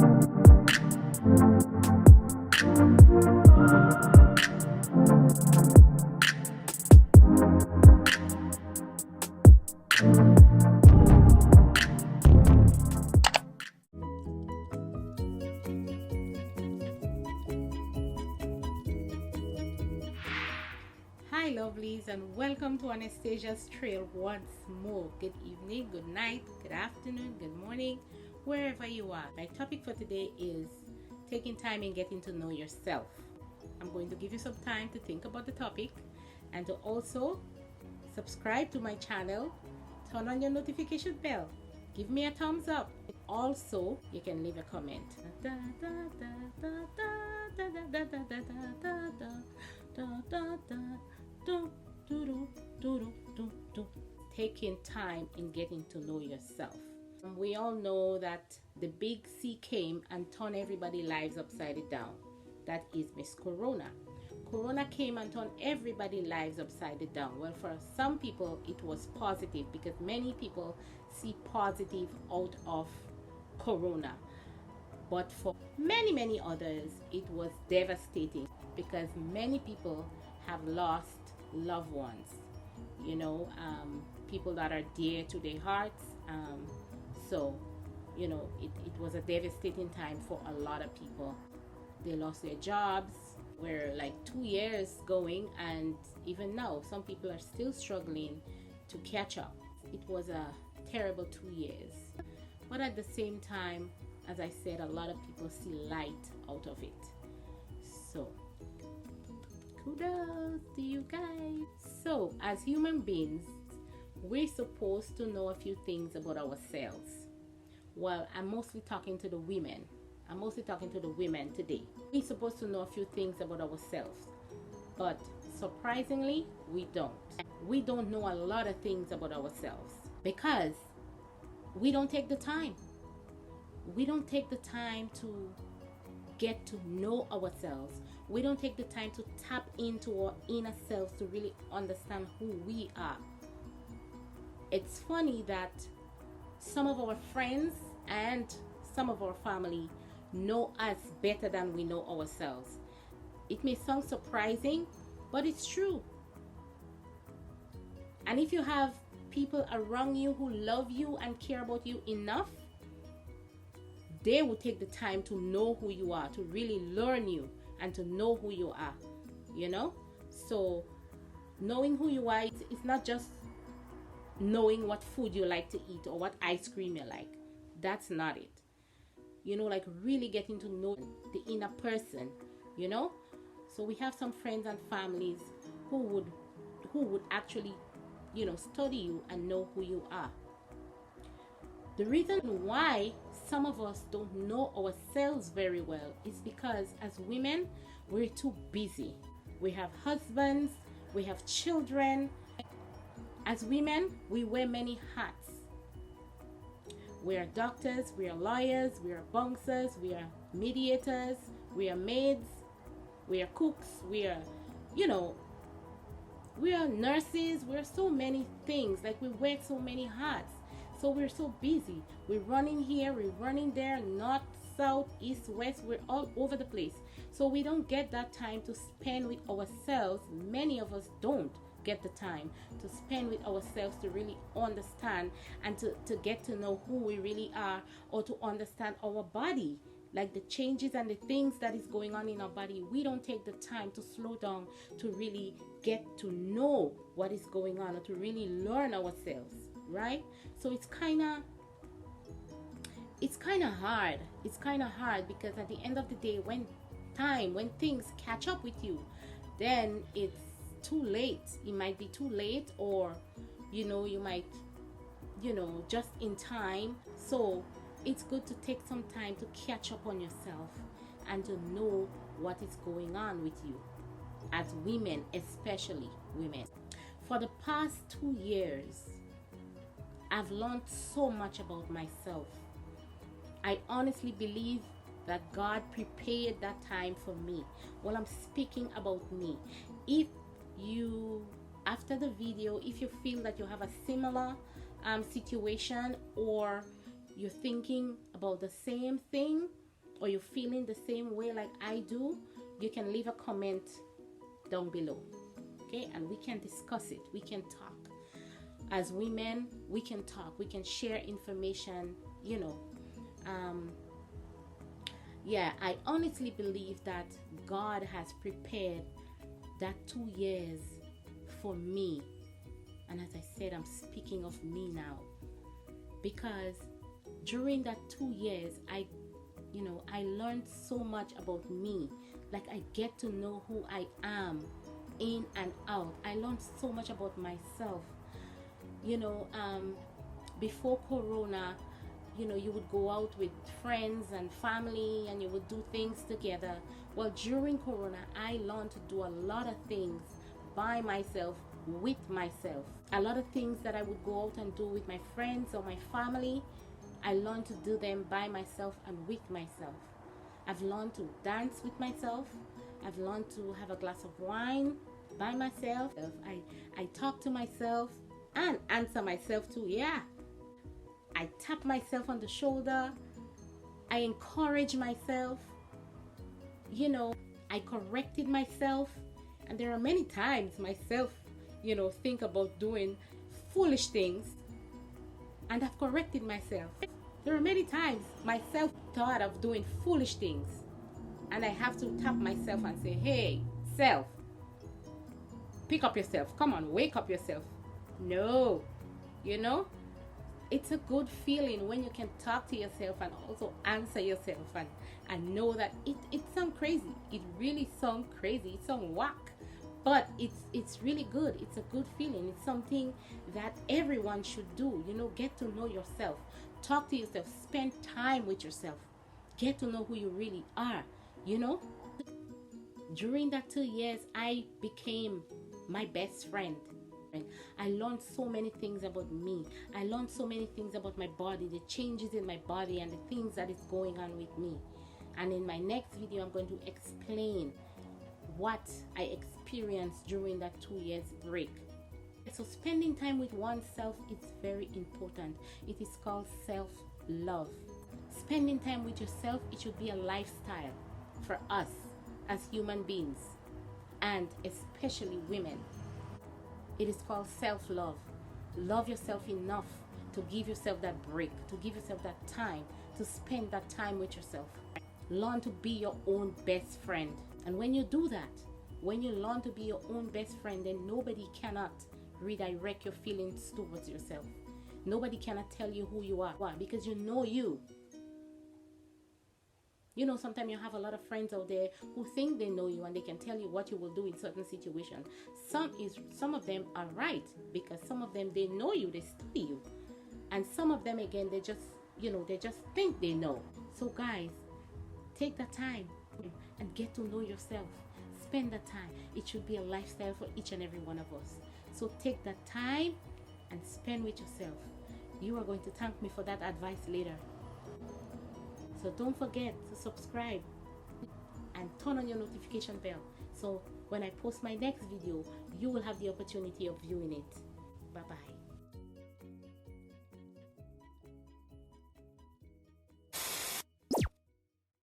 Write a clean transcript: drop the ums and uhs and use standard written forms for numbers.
Hi lovelies, and welcome to Anastasia's Trail once more. Good evening, good night, good afternoon, good morning, wherever you are. My topic for today is taking time and getting to know yourself. I'm going to give you some time to think about the topic and to also subscribe to my channel, turn on your notification bell, give me a thumbs up. Also, you can leave a comment. Taking time in getting to know yourself. We all know that the big C came and turned everybody's lives upside down. That is Miss Corona. Corona came and turned everybody's lives upside down. Well, for some people it was positive because many people see positive out of Corona. But for many others it was devastating because many people have lost loved ones, people that are dear to their hearts. So it was a devastating time for a lot of people. They lost their jobs. We're like 2 years going, and even now some people are still struggling to catch up. It was a terrible 2 years, but at the same time, as I said, a lot of people see light out of it. So kudos to you guys. So as human beings, we're supposed to know a few things about ourselves. Well, I'm mostly talking to the women. Today. We're supposed to know a few things about ourselves, but surprisingly, we don't. We don't know a lot of things about ourselves because we don't take the time. We don't take the time to get to know ourselves. We don't take the time to tap into our inner selves to really understand who we are. It's funny that some of our friends and some of our family know us better than we know ourselves. It may sound surprising, but it's true. And if you have people around you who love you and care about you enough, they will take the time to know who you are, to really learn you and to know who you are, So knowing who you are, it's not just knowing what food you like to eat or what ice cream you like. That's not it. Like really getting to know the inner person, So we have some friends and families who would actually, study you and know who you are. The reason why some of us don't know ourselves very well is because as women, we're too busy. We have husbands, we have children. As women, we wear many hats. We are doctors, we are lawyers, we are bouncers, we are mediators, we are maids, we are cooks, we are nurses, we're so many things. Like we wear so many hats. So we're so busy. We're running here, we're running there, north, south, east, west, we're all over the place. So we don't get that time to spend with ourselves. Many of us don't get the time to spend with ourselves to really understand and to get to know who we really are, or to understand our body, like the changes and the things that is going on in our body. We don't take the time to slow down to really get to know what is going on, or to really learn ourselves, right? So it's kind of hard. It's kind of hard because at the end of the day, when things catch up with you, then it's too late. It might be too late, or you might just in time. So it's good to take some time to catch up on yourself and to know what is going on with you, as women, especially women. For the past 2 years, I've learned so much about myself. I honestly believe that God prepared that time for me. Well, I'm speaking about me. If you, after the video, if you feel that you have a similar situation, or you're thinking about the same thing, or you're feeling the same way like I do, you can leave a comment down below, okay? And we can discuss it. We can talk. As women, we can talk. We can share information, you know. Yeah, I honestly believe that God has prepared that 2 years for me. And as I said, I'm speaking of me now, because during that 2 years, I learned so much about me. Like, I get to know who I am in and out. I learned so much about myself. Before Corona, you would go out with friends and family and you would do things together. Well, during Corona, I learned to do a lot of things by myself, with myself. A lot of things that I would go out and do with my friends or my family, I learned to do them by myself and with myself. I've learned to dance with myself. I've learned to have a glass of wine by myself. I talk to myself and answer myself too. Yeah. I tap myself on the shoulder. I encourage myself. I corrected myself. And there are many times myself, think about doing foolish things. And I've corrected myself. There are many times myself thought of doing foolish things. And I have to tap myself and say, hey, self, pick up yourself. Come on, wake up yourself. No, it's a good feeling when you can talk to yourself and also answer yourself and know that it sounds crazy. It really sounds crazy. It sounds whack. But it's really good. It's a good feeling. It's something that everyone should do. Get to know yourself. Talk to yourself. Spend time with yourself. Get to know who you really are. During that 2 years, I became my best friend. I learned so many things about me. I learned so many things about my body, the changes in my body and the things that is going on with me. And in my next video, I'm going to explain what I experienced during that 2 years break. So spending time with oneself is very important. It is called self-love. Spending time with yourself, it should be a lifestyle for us as human beings, and especially women. It is called self-love. Love yourself enough to give yourself that break, to give yourself that time, to spend that time with yourself. Learn to be your own best friend. And when you do that, when you learn to be your own best friend, then nobody cannot redirect your feelings towards yourself. Nobody cannot tell you who you are. Why? Because you know you. Sometimes you have a lot of friends out there who think they know you and they can tell you what you will do in certain situations. Some of them are right, because some of them, they know you, they study you. And some of them, again, they just think they know. So guys, take the time and get to know yourself. Spend the time. It should be a lifestyle for each and every one of us. So take that time and spend with yourself. You are going to thank me for that advice later. So don't forget to subscribe and turn on your notification bell. So when I post my next video, you will have the opportunity of viewing it. Bye-bye.